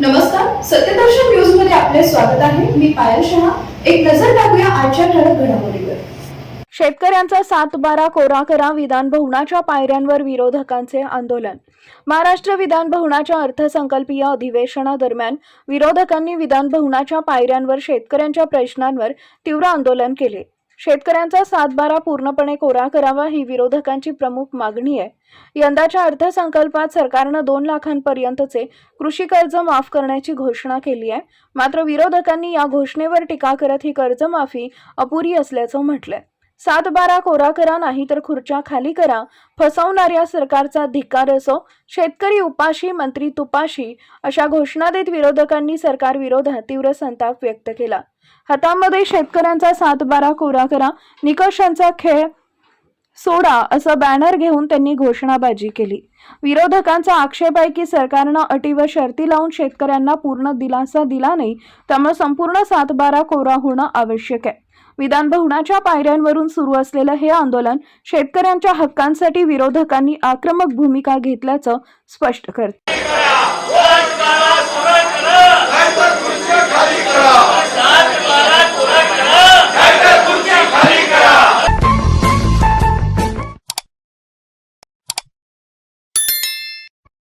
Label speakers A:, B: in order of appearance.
A: नमस्कार, सत्यदर्शन न्यूज मध्ये आपले स्वागत आहे. मी पायल शहा. एक नजर टाकूया आजच्या ठळक घडामोडीवर.
B: शेतकऱ्यांचा 7/12 कोरा करा, विधान भवनाच्या पायऱ्यांवर विरोधकांचे आंदोलन. महाराष्ट्र विधान भवनाच्या अर्थसंकल्पीय अधिवेशनादरम्यान विरोधकांनी विधान भवनाच्या पायऱ्यांवर शेतकऱ्यांच्या प्रश्नांवर तीव्र आंदोलन केले. शेतकऱ्यांचा 7/12 पूर्णपणे कोरा करावा ही विरोधकांची प्रमुख मागणी आहे. यंदाच्या अर्थसंकल्पात सरकारनं 2 लाखांपर्यंतचे कृषी कर्ज माफ करण्याची घोषणा केली आहे. मात्र विरोधकांनी या घोषणेवर टीका करत ही कर्जमाफी अपुरी असल्याचं म्हटलंय. 7/12 कोरा करा, नाही तर खुर्च्या खाली करा, फसवणाऱ्या सरकारचा धिक्कार असो. शेतकरी उपाशी, मंत्री तुपाशी अशा घोषणा देत विरोधकांनी सरकार विरोधात तीव्र संताप व्यक्त केला. हातामध्ये शेतकऱ्यांचा 7/12 कोरा करा, निकषांचा खेळ सोडा असं बॅनर घेऊन त्यांनी घोषणाबाजी केली. विरोधकांचा आक्षेप आहे की सरकारनं अटी व शर्ती लावून शेतकऱ्यांना पूर्ण दिलासा दिला नाही, त्यामुळे संपूर्ण 7/12 कोरा होणं आवश्यक आहे. विधान भवनाच्या पायऱ्यांवरून सुरू असलेलं हे आंदोलन शेतकऱ्यांच्या हक्कांसाठी विरोधकांनी आक्रमक भूमिका घेतल्याचं स्पष्ट करते.